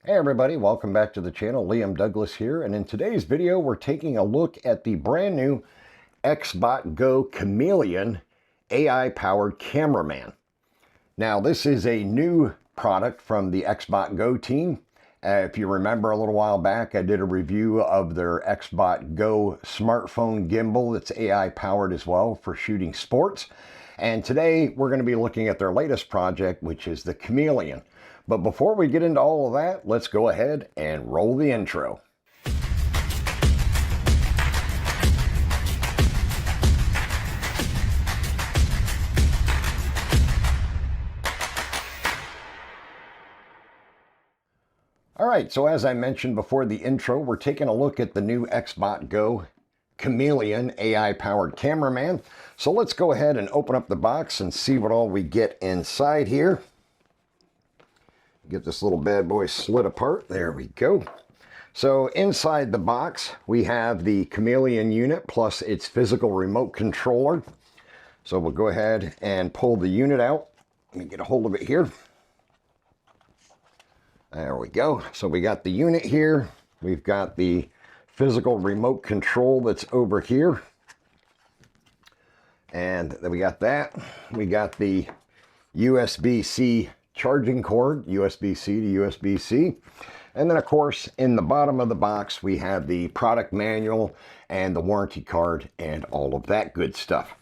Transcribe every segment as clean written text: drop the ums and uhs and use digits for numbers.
Hey everybody, welcome back to the channel. Liam Douglas here, and in today's video we're taking a look at the brand new XbotGo Chameleon AI-Powered Cameraman. Now this is a new product from the XbotGo team. If you remember a little while back, I did a review of their XbotGo smartphone gimbal. It's AI-powered as well for shooting sports. And today we're going to be looking at their latest project, which is the Chameleon. But before we get into all of that, let's go ahead and roll the intro. All right, so as I mentioned before the intro, we're taking a look at the new XbotGo Chameleon AI-Powered Cameraman. So let's go ahead and open up the box and see what all we get inside here. Get this little bad boy slid apart. There we go. So inside the box, we have the Chameleon unit plus its physical remote controller. So we'll go ahead and pull the unit out. Let me get a hold of it here. There we go. So we got the unit here. We've got the physical remote control that's over here. And then we got that. We got the USB-C charging cord, USB-C to USB-C. And then of course, in the bottom of the box, we have the product manual and the warranty card and all of that good stuff.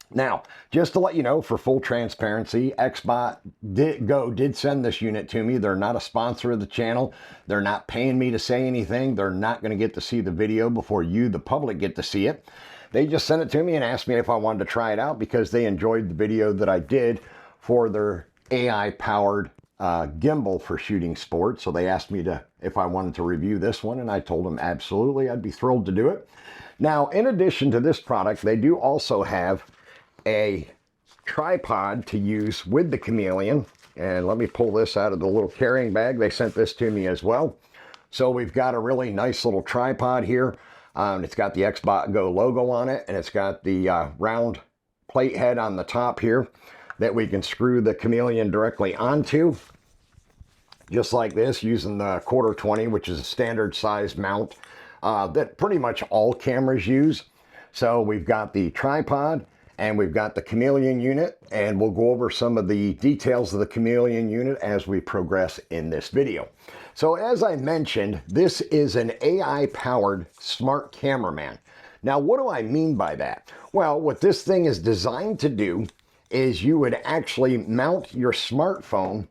Now, just to let you know, for full transparency, XbotGo did send this unit to me. They're not a sponsor of the channel. They're not paying me to say anything. They're not going to get to see the video before you, the public, get to see it. They just sent it to me and asked me if I wanted to try it out because they enjoyed the video that I did for their AI-powered gimbal for shooting sports. So they asked me if I wanted to review this one, and I told them absolutely, I'd be thrilled to do it. Now, in addition to this product, they do also have a tripod to use with the Chameleon. And let me pull this out of the little carrying bag. They sent this to me as well. So we've got a really nice little tripod here. It's got the XbotGo logo on it, and it's got the round plate head on the top here that we can screw the Chameleon directly onto, just like this, using the 1/4-20, which is a standard size mount that pretty much all cameras use. So we've got the tripod and we've got the Chameleon unit, and we'll go over some of the details of the Chameleon unit as we progress in this video. So as I mentioned, this is an AI-powered smart cameraman. Now, what do I mean by that? Well, what this thing is designed to do is you would actually mount your smartphone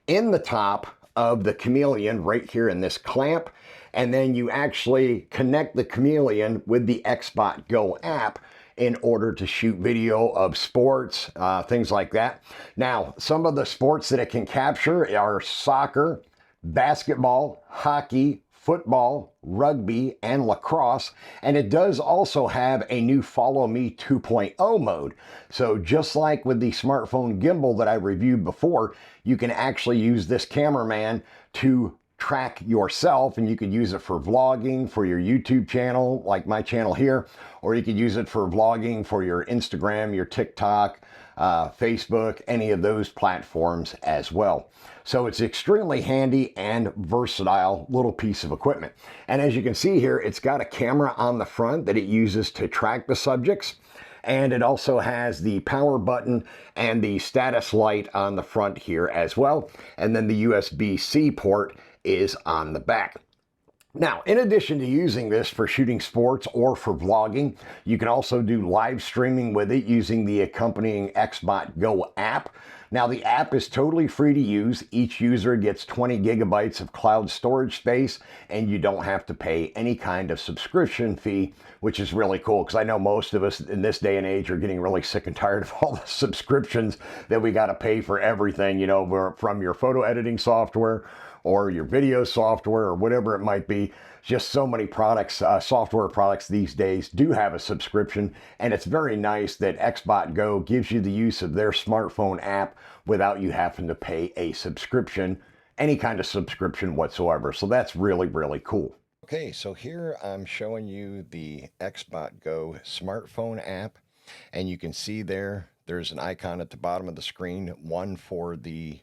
in the top of the Chameleon right here in this clamp, and then you actually connect the Chameleon with the XbotGo app in order to shoot video of sports, things like that. Now, some of the sports that it can capture are soccer, basketball, hockey, football, rugby, and lacrosse, and it does also have a new Follow Me 2.0 mode. So just like with the smartphone gimbal that I reviewed before, you can actually use this cameraman to track yourself, and you could use it for vlogging for your YouTube channel, like my channel here, or you could use it for vlogging for your Instagram, your TikTok, Facebook, any of those platforms as well. So it's extremely handy and versatile little piece of equipment. And as you can see here, it's got a camera on the front that it uses to track the subjects. And it also has the power button and the status light on the front here as well. And then the USB-C port is on the back. Now, in addition to using this for shooting sports or for vlogging, you can also do live streaming with it using the accompanying XbotGo app. Now, the app is totally free to use. Each user gets 20 gigabytes of cloud storage space, and you don't have to pay any kind of subscription fee, which is really cool because I know most of us in this day and age are getting really sick and tired of all the subscriptions that we got to pay for everything, you know, from your photo editing software or your video software or whatever it might be. Just so many products, software products these days do have a subscription, and it's very nice that XbotGo gives you the use of their smartphone app without you having to pay a subscription, any kind of subscription whatsoever. So that's really, really cool. Okay, so here I'm showing you the XbotGo smartphone app, and you can see there's an icon at the bottom of the screen, one for the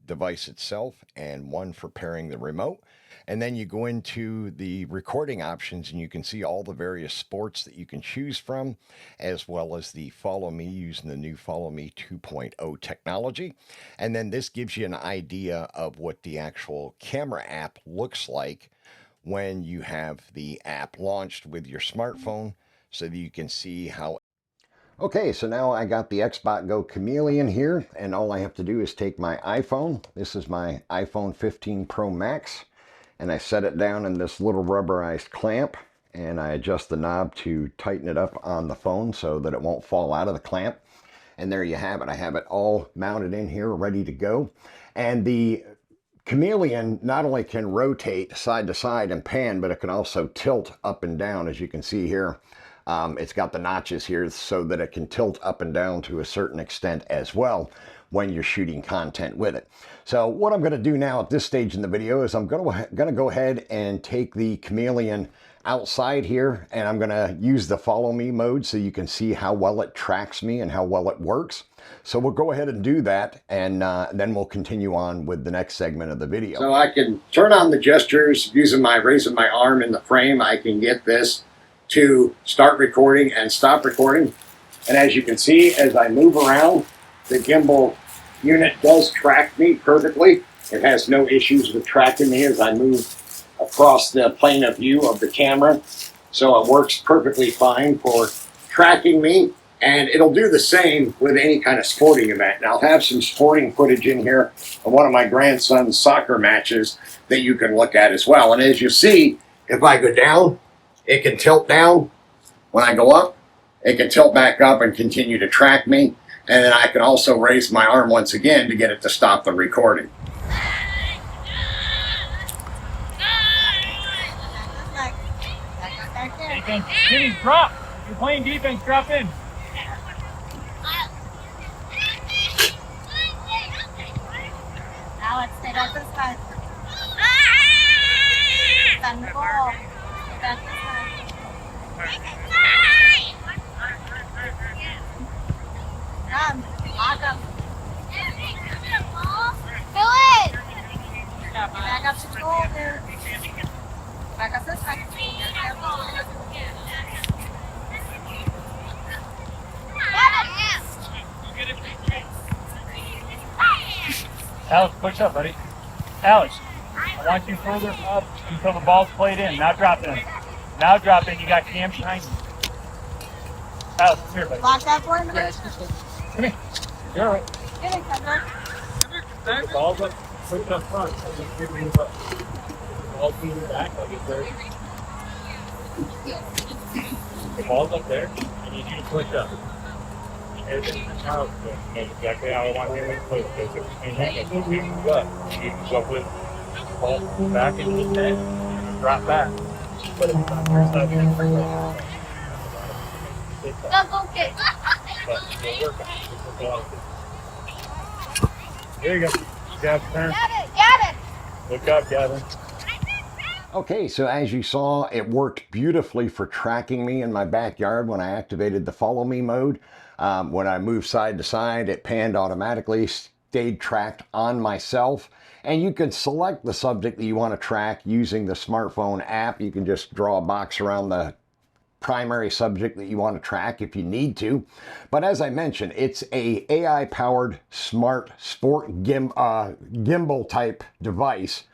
device itself and one for pairing the remote. And then you go into the recording options and you can see all the various sports that you can choose from, as well as the Follow Me using the new Follow Me 2.0 technology. And then this gives you an idea of what the actual camera app looks like when you have the app launched with your smartphone, so that you can see how. Okay, so now I got the XbotGo Chameleon here, and all I have to do is take my iPhone. This is my iPhone 15 Pro Max, and I set it down in this little rubberized clamp, and I adjust the knob to tighten it up on the phone so that it won't fall out of the clamp. And there you have it. I have it all mounted in here, ready to go. And the Chameleon not only can rotate side to side and pan, but it can also tilt up and down, as you can see here. It's got the notches here so that it can tilt up and down to a certain extent as well when you're shooting content with it. So what I'm going to do now at this stage in the video is I'm going to go ahead and take the Chameleon outside here, and I'm going to use the Follow Me mode so you can see how well it tracks me and how well it works. So we'll go ahead and do that, and then we'll continue on with the next segment of the video. So I can turn on the gestures using raising my arm in the frame. I can get this to start recording and stop recording. And as you can see, as I move around, the gimbal unit does track me perfectly. It has no issues with tracking me as I move across the plane of view of the camera. So it works perfectly fine for tracking me. And it'll do the same with any kind of sporting event. And I'll have some sporting footage in here of one of my grandson's soccer matches that you can look at as well. And as you see, if I go down, it can tilt down. When I go up, it can tilt back up and continue to track me. And then I can also raise my arm once again to get it to stop the recording. Defense, Kenny, drop. You're playing defense, drop in. Alex, stay back this side. Send the ball. Stay back this side. Come, lock up. Do it! Back up to the goal, dude. Back up this side. Alex, push up, buddy. Alex, I want you further up until the ball's played in. Now drop in. Now drop in. You got Cam behind you. Alex, come here, buddy. Lock that for me. Come here. You're all right. Get it, Kendra. The ball's up. Push it up front. The ball's moving back like it's there. The ball's up there. I need you to push up. Everything's exactly how I want him to play. And you can move up. You can go with the ball back into the net and drop back. But it's not your side. Go get. But you'll work on it. There you go. Gavin, turn. Get it. Look up, Gavin. Okay, so as you saw, it worked beautifully for tracking me in my backyard when I activated the Follow Me mode. When I moved side to side, it panned automatically, stayed tracked on myself. And you can select the subject that you want to track using the smartphone app. You can just draw a box around the primary subject that you want to track if you need to. But as I mentioned, it's a AI-powered smart sport gimbal type device.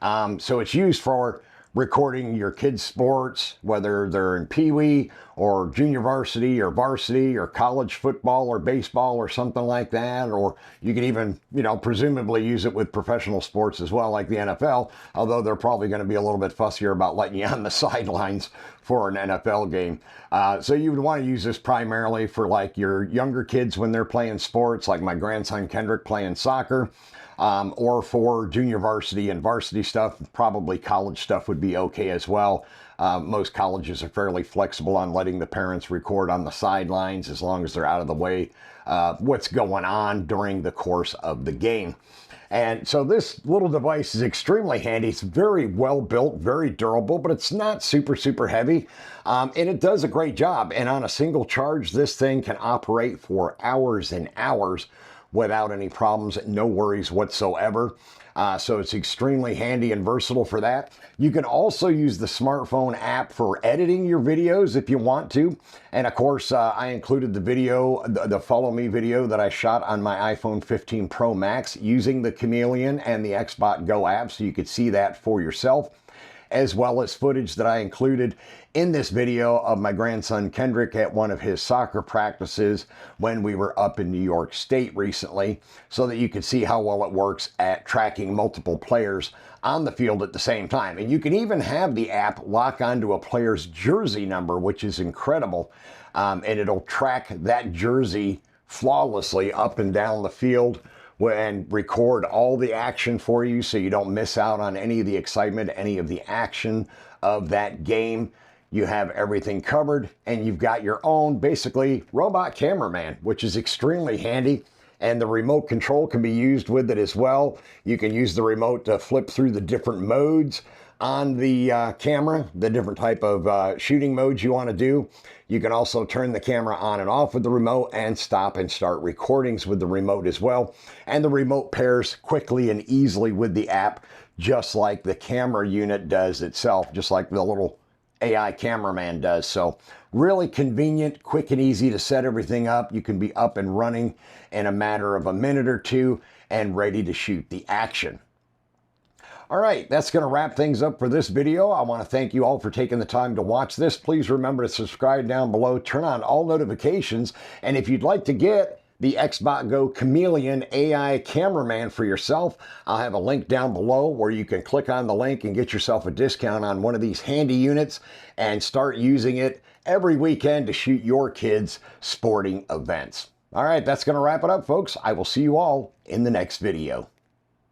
So it's used for recording your kids' sports, whether they're in Pee-wee or junior varsity or college football or baseball or something like that. Or you can even, presumably use it with professional sports as well, like the NFL, although they're probably going to be a little bit fussier about letting you on the sidelines for an NFL game. So you would want to use this primarily for like your younger kids when they're playing sports, like my grandson Kendrick playing soccer. Or for junior varsity and varsity stuff. Probably college stuff would be okay as well. Most colleges are fairly flexible on letting the parents record on the sidelines as long as they're out of the way what's going on during the course of the game. And so this little device is extremely handy. It's very well built, very durable, but it's not super heavy. And it does a great job. And on a single charge, this thing can operate for hours and hours without any problems, no worries whatsoever. So it's extremely handy and versatile for that. You can also use the smartphone app for editing your videos if you want to. And of course, I included the video, the Follow Me video that I shot on my iPhone 15 Pro Max using the Chameleon and the XbotGo app, so you could see that for yourself, as well as footage that I included in this video of my grandson Kendrick at one of his soccer practices when we were up in New York State recently, so that you can see how well it works at tracking multiple players on the field at the same time. And you can even have the app lock onto a player's jersey number, which is incredible, and it'll track that jersey flawlessly up and down the field and record all the action for you, so you don't miss out on any of the excitement, any of the action of that game. You have everything covered, and you've got your own, basically, robot cameraman, which is extremely handy. And the remote control can be used with it as well. You can use the remote to flip through the different modes on the camera, the different type of shooting modes you want to do. You can also turn the camera on and off with the remote and stop and start recordings with the remote as well. And the remote pairs quickly and easily with the app, just like the camera unit does itself, just like the little AI cameraman does. So really convenient, quick and easy to set everything up. You can be up and running in a matter of a minute or two and ready to shoot the action. All right, that's going to wrap things up for this video. I want to thank you all for taking the time to watch this. Please remember to subscribe down below, turn on all notifications, and if you'd like to get the XbotGo Chameleon AI Cameraman for yourself, I'll have a link down below where you can click on the link and get yourself a discount on one of these handy units and start using it every weekend to shoot your kids' sporting events. All right, that's going to wrap it up, folks. I will see you all in the next video.